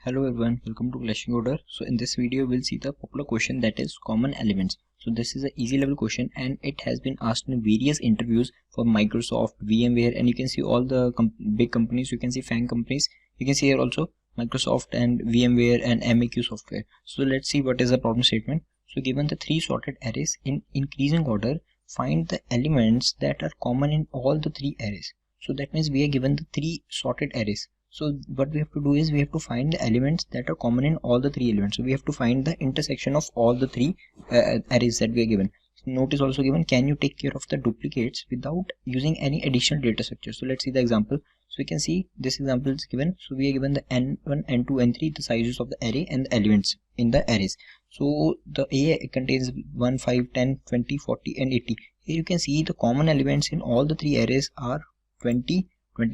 Hello everyone, welcome to Clashing Order. So in this video we'll see the popular question, that is common elements. So this is an easy level question and it has been asked in various interviews for Microsoft, VMware, and you can see all the big companies. You can see FANG companies. You can see here also Microsoft and VMware and MAQ software. So let's see what is the problem statement. So given the three sorted arrays in increasing order, find the elements that are common in all the three arrays. So that means we are given the three sorted arrays. So what we have to do is we have to find the elements that are common in all the three elements. So we have to find the intersection of all the three arrays that we are given. Note is also given, can you take care of the duplicates without using any additional data structure? So let's see the example. So we can see this example is given. So we are given the n1, n2, n3, the sizes of the array and the elements in the arrays. So the A contains 1, 5, 10, 20, 40 and 80. Here you can see the common elements in all the three arrays are 20.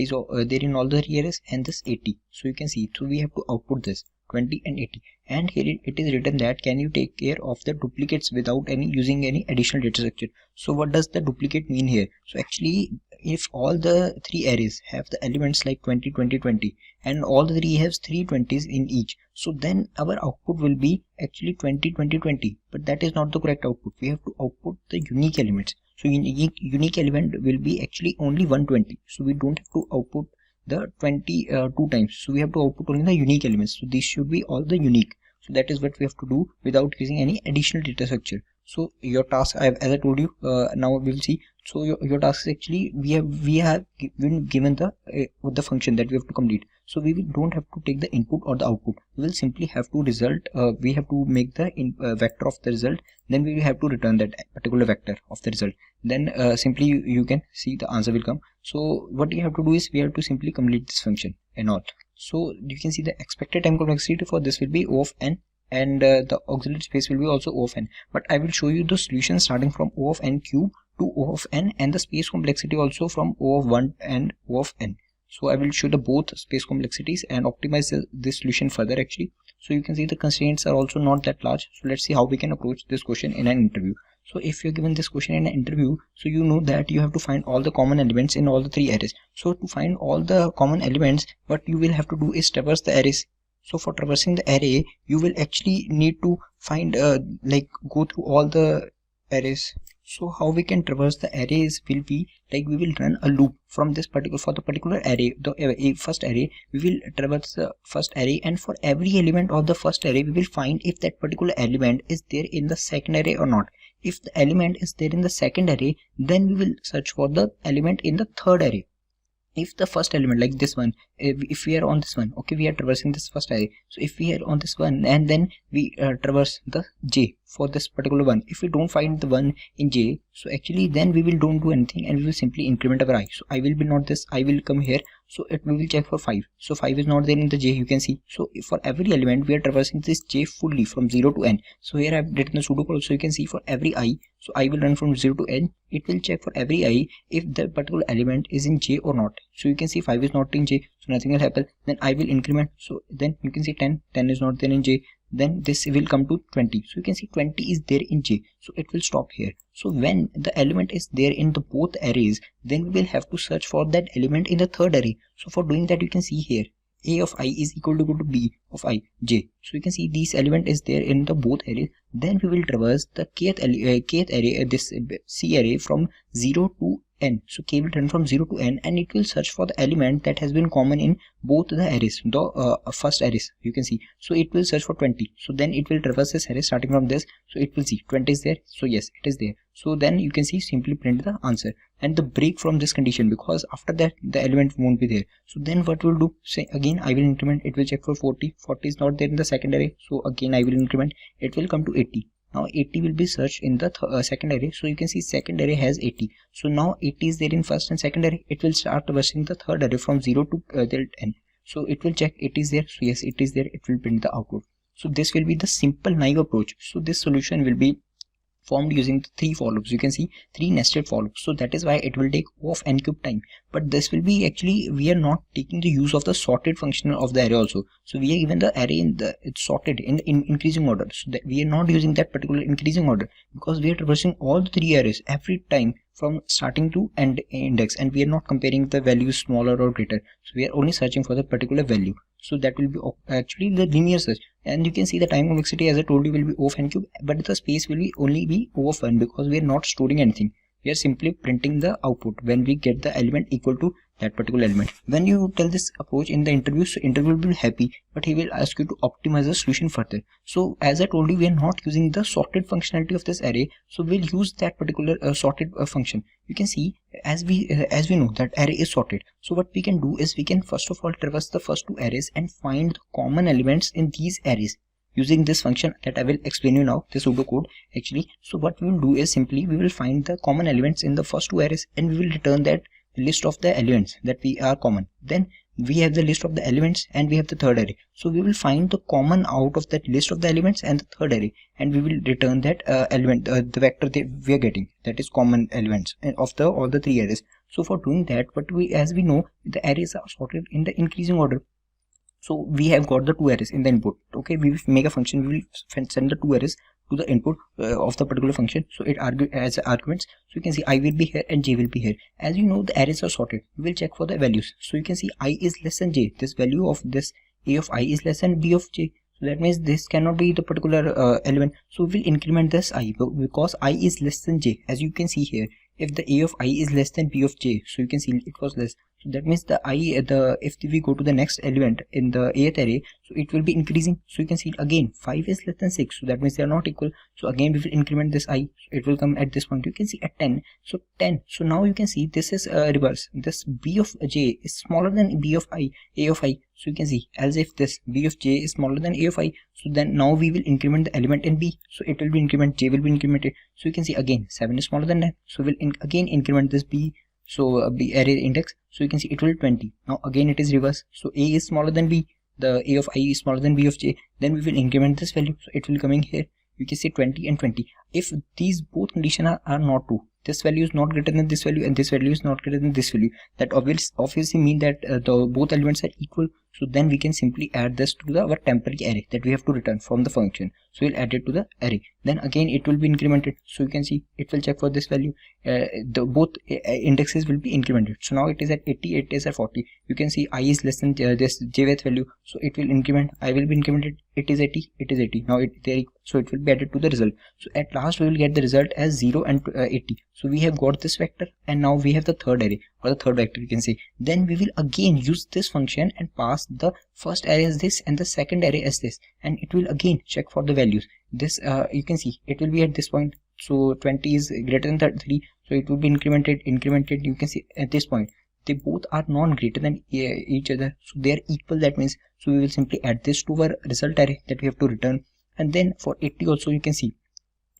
So they're in all the three arrays, and this 80. So you can see, so we have to output this 20 and 80, and here it is written that can you take care of the duplicates without using any additional data structure. So what does the duplicate mean here? So actually, if all the three arrays have the elements like 20, 20, 20, and all the three has 3 20s in each, so then our output will be actually 20, 20, 20. But that is not the correct output. We have to output the unique elements. So unique element will be actually only 120. So we don't have to output the 22 times. So we have to output only the unique elements. So these should be all the unique. So that is what we have to do without using any additional data structure. So your task, as I told you, now we'll see. So your task is actually we have been given the function that we have to complete. So we don't have to take the input or the output. We will simply have to we have to make the vector of the result. Then we will have to return that particular vector of the result. Then simply you can see the answer will come. So what you have to do is we have to simply complete this function and all. So you can see the expected time complexity for this will be O of n, and the auxiliary space will be also O of n. But I will show you the solution starting from O of n cube to O of n, and the space complexity also from O of 1 and O of n. So I will show the both space complexities and optimize this solution further actually. So you can see the constraints are also not that large. So let's see how we can approach this question in an interview. So if you're given this question in an interview, so you know that you have to find all the common elements in all the three arrays. So to find all the common elements, what you will have to do is traverse the arrays. So for traversing the array, you will actually need to find go through all the arrays. So how we can traverse the arrays will be like we will run a loop from this particular array, the first array. We will traverse the first array, and for every element of the first array we will find if that particular element is there in the second array or not. If the element is there in the second array, then we will search for the element in the third array. If the first element, like this one, if we are on this one, okay, we are traversing this first array. So if we are on this one and then we traverse the j for this particular one, if we don't find the one in j, so actually then we don't do anything and we will simply increment our I. So I will be not this, I will come here. So we will check for 5. So 5 is not there in the j, you can see. So for every element we are traversing this j fully from 0 to n. So here I have written the pseudocode, so you can see for every I. So I will run from 0 to n. It will check for every I if the particular element is in j or not. So you can see 5 is not in j, so nothing will happen. Then I will increment. So then you can see 10 is not there in j. Then this will come to 20. So you can see 20 is there in j. So it will stop here. So when the element is there in the both arrays, then we will have to search for that element in the third array. So for doing that, you can see here a of I is equal to b of I j. So you can see this element is there in the both arrays. Then we will traverse the kth array, this C array from 0 to n. So k will run from 0 to n, and it will search for the element that has been common in both the arrays, the first arrays, you can see. So it will search for 20. So then it will traverse this array starting from this. So it will see 20 is there. So yes, it is there. So then you can see simply print the answer and the break from this condition, because after that the element won't be there. So then what we'll do, say again I will increment, it will check for 40. 40 is not there in the second array. So again I will increment, it will come to 80. Now 80 will be searched in the second array. So you can see second array has 80. So now 80 is there in first and second array. It will start traversing the third array from 0 to n. So it will check it is there. So yes, it is there. It will print the output. So this will be the simple naive approach. So this solution will be formed using the 3 for loops. You can see 3 nested for loops. So that is why it will take O of n cube time. But this will be actually, we are not taking the use of the sorted function of the array also. So we are given the array it's sorted in increasing order. So that we are not using that particular increasing order, because we are traversing all the 3 arrays every time from starting to end index, and we are not comparing the values smaller or greater, so we are only searching for the particular value. So that will be actually the linear search, and you can see the time complexity, as I told you, will be O of n cube, but the space will be only be O of 1 because we are not storing anything. We are simply printing the output when we get the element equal to that particular element. When you tell this approach in the interview, so interviewer will be happy, but he will ask you to optimize the solution further. So as I told you, we are not using the sorted functionality of this array, so we'll use that particular sorted function. You can see as we know that array is sorted, so what we can do is we can first of all traverse the first two arrays and find the common elements in these arrays using this function that I will explain you now, this pseudocode actually. So what we will do is simply we will find the common elements in the first two arrays, and we will return that list of the elements that we are common. Then we have the list of the elements and we have the third array, so we will find the common out of that list of the elements and the third array, and we will return that element, the vector that we are getting, that is common elements of the all the three arrays. So for doing that, as we know, the arrays are sorted in the increasing order. So we have got the two arrays in the input. Okay, we will make a function, we will send the two arrays to the input of the particular function, so it as arguments. So you can see I will be here and j will be here. As you know, the arrays are sorted, we will check for the values. So you can see I is less than j, this value of this a of I is less than b of j, so that means this cannot be the particular element. So we will increment this I because I is less than j. As you can see here, if the a of I is less than b of j, so you can see it was less, so that means the if we go to the next element in the eighth array, so it will be increasing. So you can see again 5 is less than 6, so that means they are not equal, so again we will increment this I, so it will come at this point. You can see at 10, so 10, so now you can see this is reverse, this b of j is smaller than b of I, a of I. So you can see as if this b of j is smaller than a of I, so then now we will increment the element in b, so it will be increment, j will be incremented. So you can see again 7 is smaller than 9, so we'll again increment this b, so b array index, so you can see it will 20. Now again it is reverse, so a is smaller than b, the a of I is smaller than b of j, then we will increment this value, so it will coming here. You can see 20 and 20. If these both conditions are not true, this value is not greater than this value and this value is not greater than this value, that obviously mean that the both elements are equal. So then we can simply add this to our temporary array that we have to return from the function. So we'll add it to the array, then again it will be incremented. So you can see it will check for this value, the both indexes will be incremented. So now it is at 80, it is at 40. You can see I is less than this jth value, so it will increment, I will be incremented, it is 80, it is 80. Now so it will be added to the result. So at last we will get the result as 0 and 80. So we have got this vector, and now we have the third array or the third vector, you can see. Then we will again use this function and pass the first array as this and the second array as this, and it will again check for the values. This you can see it will be at this point, so 20 is greater than 33, so it will be incremented. You can see at this point they both are non greater than each other, so they are equal. That means, so we will simply add this to our result array that we have to return. And then for 80 also you can see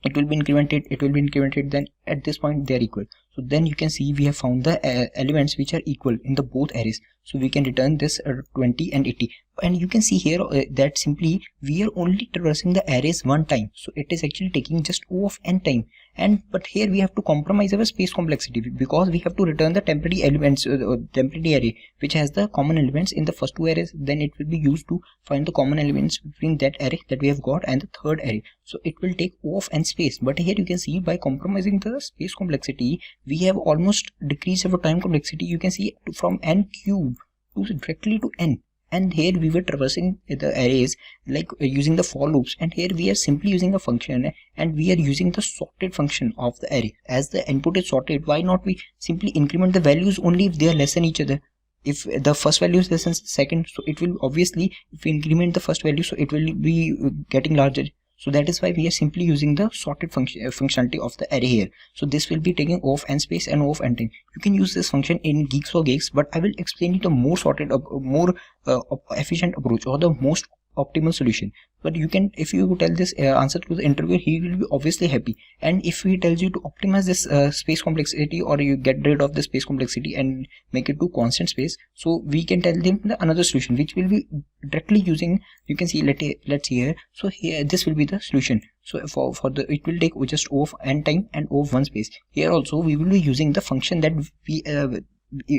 it will be incremented, then at this point they are equal. So then you can see we have found the elements which are equal in the both arrays, so we can return this 20 and 80. And you can see here that simply we are only traversing the arrays one time, so it is actually taking just O of n time. But here we have to compromise our space complexity because we have to return the temporary elements, temporary array which has the common elements in the first two arrays. Then it will be used to find the common elements between that array that we have got and the third array. So it will take O of n space. But here you can see by compromising the space complexity, we have almost decreased our time complexity. You can see from n cube to directly to n. And here we were traversing the arrays like using the for loops, and here we are simply using a function and we are using the sorted function of the array. As the input is sorted, why not we simply increment the values only if they are less than each other? If the first value is less than second, so it will obviously, if we increment the first value, so it will be getting larger. So that is why we are simply using the sorted functionality of the array here. So this will be taking O of n space and O of n time. You can use this function in Geeks for Geeks, but I will explain you the more sorted, more efficient approach or the most optimal solution. But you can, if you tell this answer to the interviewer, he will be obviously happy. And if he tells you to optimize this space complexity, or you get rid of the space complexity and make it to constant space, so we can tell them the another solution which will be directly using, you can see, let's see here. So here this will be the solution. So for the, it will take just O of n time and O of 1 space. Here also we will be using the function that we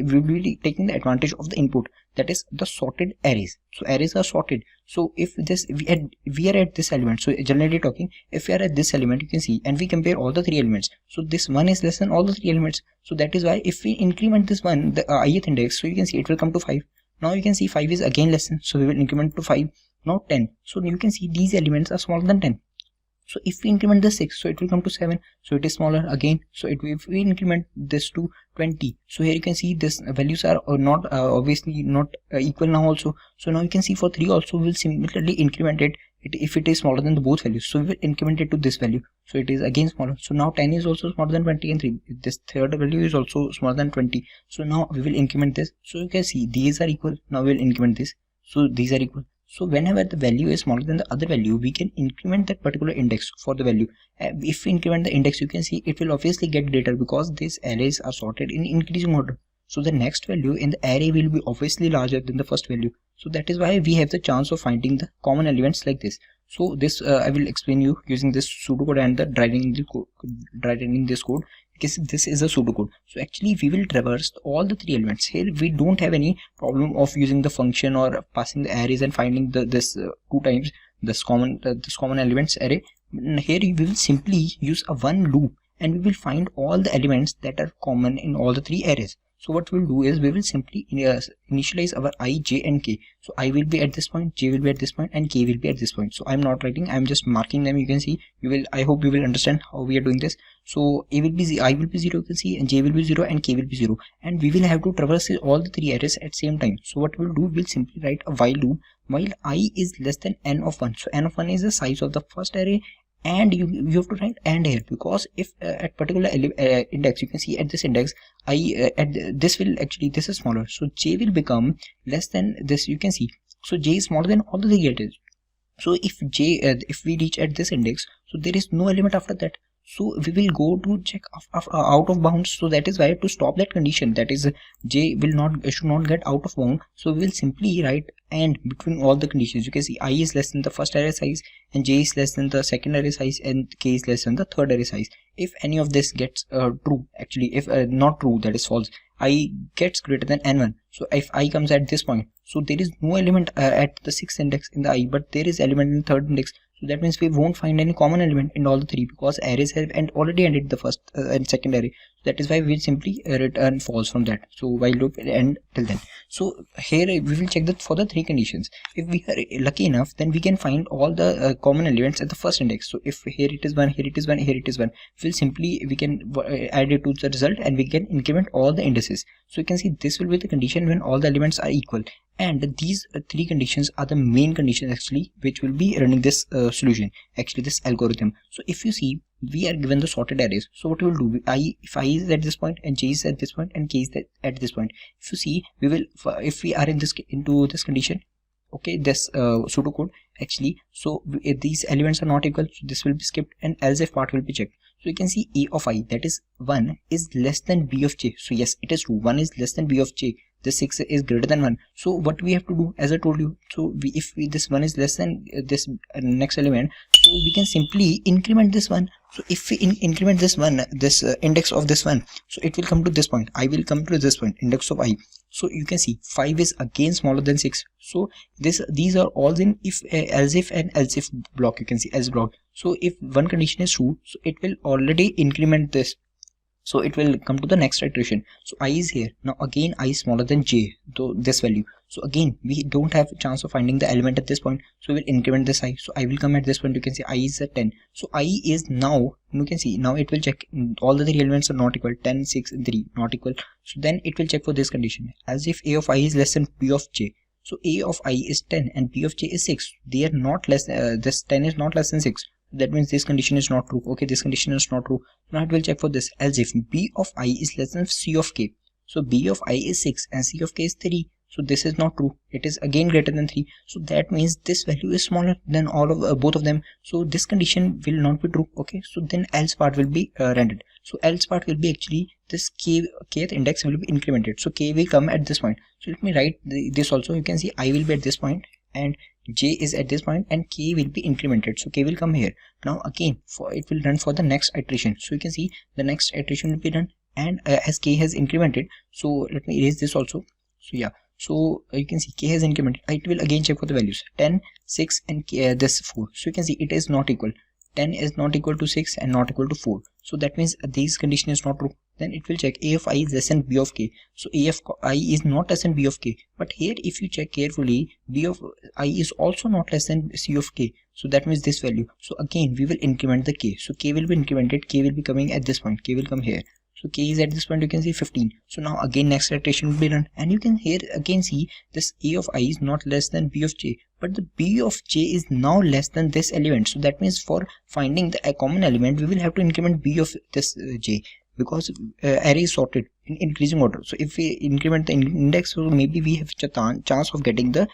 will be taking the advantage of the input, that is the sorted arrays. So arrays are sorted, So if this we are at this element, so generally talking, if we are at this element, you can see, and we compare all the three elements, so this one is less than all the three elements. So that is why if we increment this one, the ith index, so you can see it will come to 5. Now you can see 5 is again less than, so we will increment to 5. Now 10, so you can see these elements are smaller than 10. So if we increment the 6, so it will come to 7, so it is smaller again. So if we increment this to 20, so here you can see this values are not obviously not equal now also. So now you can see for 3 also we will similarly increment it, if it is smaller than the both values, so we will increment it to this value, so it is again smaller. So now 10 is also smaller than 20, and 3, this third value is also smaller than 20. So now we will increment this, so you can see these are equal. Now we will increment this, so these are equal. So whenever the value is smaller than the other value, we can increment that particular index for the value. If we increment the index, you can see it will obviously get greater because these arrays are sorted in increasing order. So the next value in the array will be obviously larger than the first value. So that is why we have the chance of finding the common elements like this. So this I will explain you using this pseudocode and the driving this code, because this is a pseudocode. So actually we will traverse all the three elements. Here we don't have any problem of using the function or passing the arrays and finding this two times this common elements array. Here we will simply use a one loop and we will find all the elements that are common in all the three arrays. So what we'll do is we will simply initialize our I, j and k. So I will be at this point, j will be at this point, and k will be at this point. So I'm not writing, I'm just marking them. You can see, I hope you will understand how we are doing this. So I will be 0, you can see, and j will be 0 and k will be 0, and we will have to traverse all the three arrays at same time. So what we'll do, we'll simply write a while loop while I is less than n of 1. So n of 1 is the size of the first array, and you have to write and here, because if at particular index, you can see at this index I this is smaller, so j will become less than this, you can see. So j is smaller than all the three arrays. So if if we reach at this index, so there is no element after that, so we will go to check out of bounds. So that is why, to stop that condition, that is j should not get out of bound, so we will simply write and between all the conditions. You can see I is less than the first array size, and j is less than the second array size, and k is less than the third array size. If any of this gets true, actually if not true, that is false, I gets greater than n1. So if I comes at this point, so there is no element at the sixth index in the I, but there is element in the third index. So that means we won't find any common element in all the three, because arrays have already ended the first and second array. That is why we simply return false from that. So while loop will end till then. So here we will check that for the three conditions. If we are lucky enough, then we can find all the common elements at the first index. So if here it is 1, here it is 1, here it is 1, we can add it to the result, and we can increment all the indices. So you can see this will be the condition when all the elements are equal. And these three conditions are the main conditions actually which will be running this solution, actually this algorithm. So if you see, we are given the sorted arrays. So what we will do, if I is at this point, and j is at this point, and k is at this point, if you see, we will, if we are into this condition, okay, this pseudocode actually, so if these elements are not equal, so this will be skipped and else if part will be checked. So you can see a of I, that is 1, is less than b of j. So yes, it is true, 1 is less than b of j. This 6 is greater than 1. So what we have to do, as I told you, so if this 1 is less than this next element, so we can simply increment this one. So if we increment this one, this index of this one, so it will come to this point. I will come to this point, index of I. So you can see 5 is again smaller than 6. So these are all in if, else if, and else if block. You can see else block. So if one condition is true, so it will already increment this. So it will come to the next iteration. So I is here. Now again I is smaller than j, though this value. So again we don't have a chance of finding the element at this point. So we will increment this I. So I will come at this point. You can see I is at 10. So I is now, you can see now it will check all the three elements are not equal. 10, 6, and 3 not equal. So then it will check for this condition, as if a of I is less than b of j. So a of I is 10 and b of j is 6. They are not less. This 10 is not less than 6. That means this condition is not true. Okay, this condition is not true. Now it will check for this, else if b of I is less than c of k. So b of I is 6 and c of k is 3. So this is not true. It is again greater than 3. So that means this value is smaller than all of both of them. So this condition will not be true. Okay, so then else part will be rendered. So else part will be actually this kth index will be incremented. So k will come at this point. So let me write this also. You can see I will be at this point, and j is at this point, and k will be incremented. So k will come here. Now again it will run for the next iteration. So you can see the next iteration will be done, and as k has incremented, so let me erase this also. So yeah, So you can see k has incremented. It will again check for the values 10, 6 and this 4. So you can see it is not equal. 10 is not equal to 6 and not equal to 4. So that means this condition is not true. Then it will check a of I is less than b of k. So a of I is not less than b of k. But here if you check carefully, b of I is also not less than c of k. So that means this value. So again we will increment the k. So k will be incremented. K will be coming at this point. K will come here. So k is at this point, you can see 15. So now again next iteration will be run, and you can here again see this a of I is not less than b of j, but the b of j is now less than this element. So that means for finding the common element, we will have to increment b of this j, because array is sorted in increasing order. So if we increment the index, so maybe we have a chance of getting the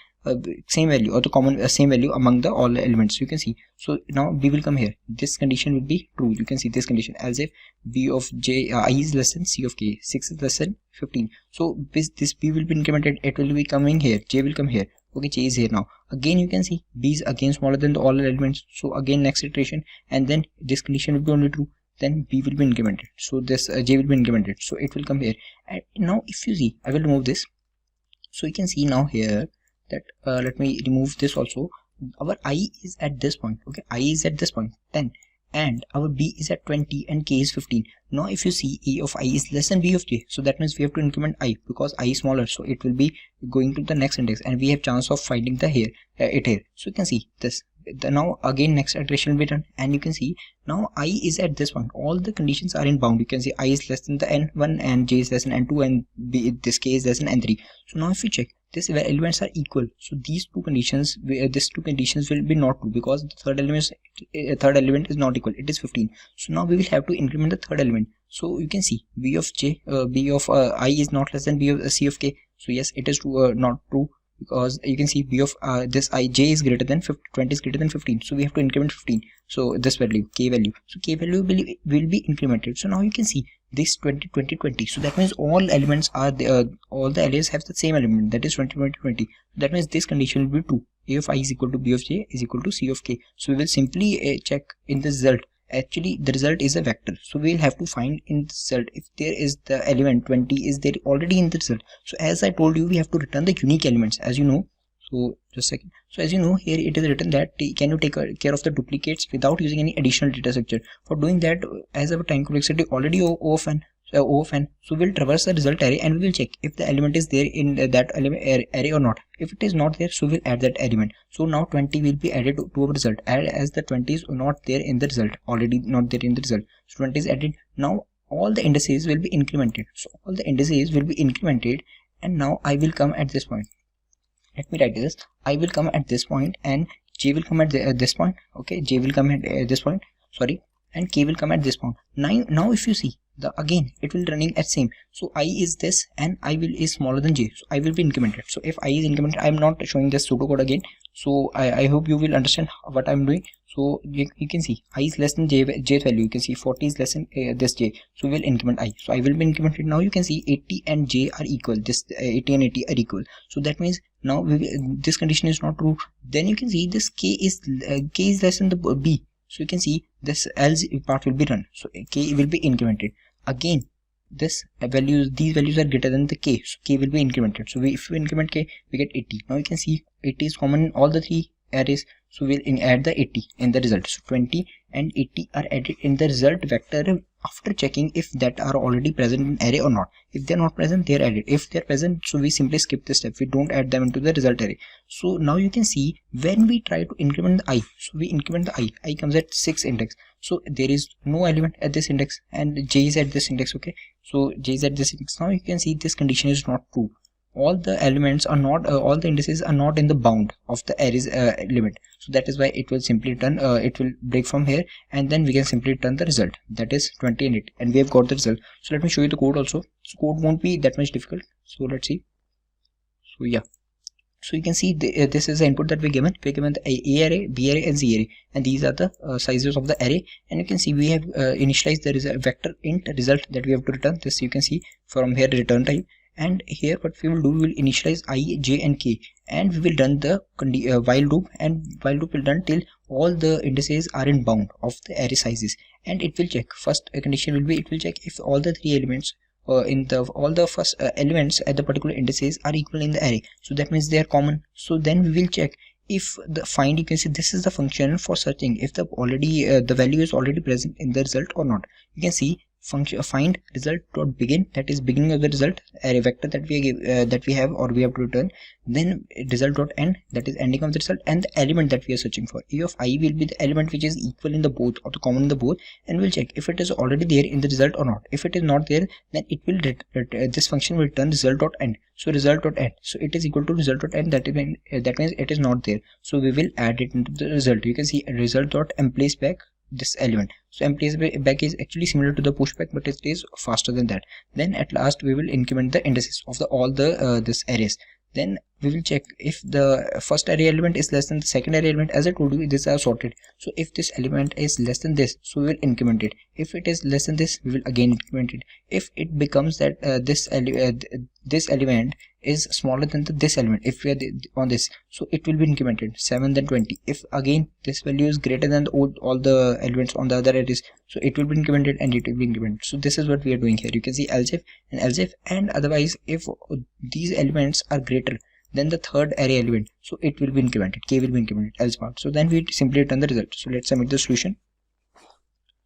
same value or the common same value among the all elements. You can see. So now b will come here. This condition will be true. You can see this condition as if b of j I is less than c of k. 6 is less than 15. So this b will be incremented. It will be coming here. J will come here. Okay, j is here now. Again you can see b is again smaller than the all elements. So again next iteration, and then this condition will be only true. Then b will be incremented. So this j will be incremented. So it will come here. And now if you see, I will remove this. So you can see now here that let me remove this also. Our I is at this point. Okay, I is at this point 10, and our b is at 20 and k is 15. Now if you see a of I is less than b of j, so that means we have to increment I, because I is smaller, so it will be going to the next index, and we have chance of finding the here it here. So you can see this. Now again next iteration will be done, and you can see now I is at this point. All the conditions are in bound. You can see I is less than the n1 and j is less than n2 and this k is less than n3. So now if you check, these elements are equal. So these two conditions will be not true, because the third element is not equal. It is 15. So now we will have to increment the third element. So you can see b of I is not less than b of c of k. So yes, it is true, not true, because you can see b of this I j is greater than 20 is greater than 15. So we have to increment 15. So this value, k value. So k value will be incremented. So now you can see this 20 20 20. So that means all elements are all the arrays have the same element, that is 20 20 20. That means this condition will be true. A of I is equal to b of j is equal to c of k. So we will simply check in the result. Actually the result is a vector, so we will have to find in the result if there is the element 20 is there already in the result. So as I told you, we have to return the unique elements, as you know. So just a second. So as you know, here it is written that can you take care of the duplicates without using any additional data structure. For doing that, as our time complexity already O of n, so we'll traverse the result array and we will check if the element is there in that element array or not. If it is not there, so we'll add that element. So now 20 will be added to our result, as the 20 is not there in the result, already not there in the result. So 20 is added. Now all the indices will be incremented. So all the indices will be incremented, and now I will come at this point. Let me write this. I will come at this point, and j will come at this point. Okay, j will come at this point. Sorry, and k will come at this point. Now if you see, again it will running at same. So I is this, and I is smaller than j, so I will be incremented. So if I is incremented, I am not showing this pseudocode again. So I hope you will understand what I am doing. So you can see I is less than jth value. You can see 40 is less than this j, so we will increment I. So I will be incremented. Now you can see 80 and j are equal. This 80 and 80 are equal. So that means now this condition is not true. Then you can see this k is less than the b. So you can see this else part will be run. So k will be incremented. Again these values are greater than the k, so k will be incremented. So if we increment k, we get 80. Now you can see 80 is common in all the three arrays, so we'll add the 80 in the result. So 20 and 80 are added in the result vector after checking if that are already present in array or not. If they're not present, they're added. If they're present, so we simply skip this step. We don't add them into the result array. So now you can see when we try to increment the I, so we increment the I comes at 6 index. So there is no element at this index, and j is at this index. Okay, so j is at this index. Now you can see this condition is not true. All the elements are not, all the indices are not in the bound of the array's limit. So that is why it will simply turn, it will break from here, and then we can simply turn the result, that is 20 and 80, and we have got the result. So let me show you the code also. So code won't be that much difficult. So let's see. So yeah. So you can see this is the input that we're given. We're given the A array, B array, and Z array, and these are the sizes of the array. And you can see we have initialized the result vector int result that we have to return. This you can see from here return type. And here what we will do, we will initialize I, j, and k, and we will run the while loop, and while loop will run till all the indices are in bound of the array sizes, and it will check. First condition will be, it will check if all the three elements in the all the first elements at the particular indices are equal in the array, so that means they are common. So then we will check if the find, you can see this is the function for searching if the already the value is already present in the result or not. You can see function find result dot begin, that is beginning of the result array vector that we give that we have or we have to return, then result dot end, that is ending of the result, and the element that we are searching for. A of I will be the element which is equal in the both or the common in the both, and we'll check if it is already there in the result or not. If it is not there, then it will this function will return result dot end. So result dot end, so it is equal to result dot end, that means it is not there, so we will add it into the result. You can see result dot emplace back this element. So emplace back is actually similar to the pushback, but it is faster than that. Then at last we will increment the indices of the all the this arrays. Then we will check if the first array element is less than the second array element. As I told you, these are sorted, so if this element is less than this, so we will increment it. If it is less than this, we will again increment it. If it becomes that this element is smaller than this element, if we are on this, so it will be incremented 7 then 20. If again this value is greater than all the elements on the other arrays, so it will be incremented and it will be incremented. So this is what we are doing here. You can see else if and else if, and otherwise if these elements are greater than the third array element, so it will be incremented, k will be incremented, else part. So then we simply return the result. So let's submit the solution.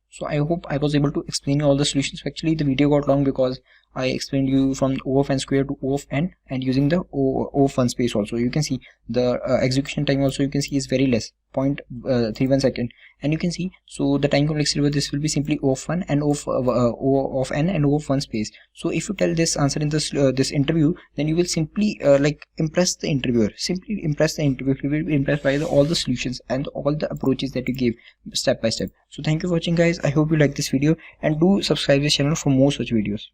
So I hope I was able to explain all the solutions. Actually the video got long because I explained you from O of n square to O of n and using the O of 1 space also. You can see the execution time also, you can see is very less, 0.31 second, and you can see so the time complexity over this will be simply O of 1 and O of n and O of 1 space. So if you tell this answer in this this interview, then you will simply like impress the interviewer. Simply impress the interviewer. He will be impressed by all the solutions and all the approaches that you gave step by step. So thank you for watching guys. I hope you like this video and do subscribe this channel for more such videos.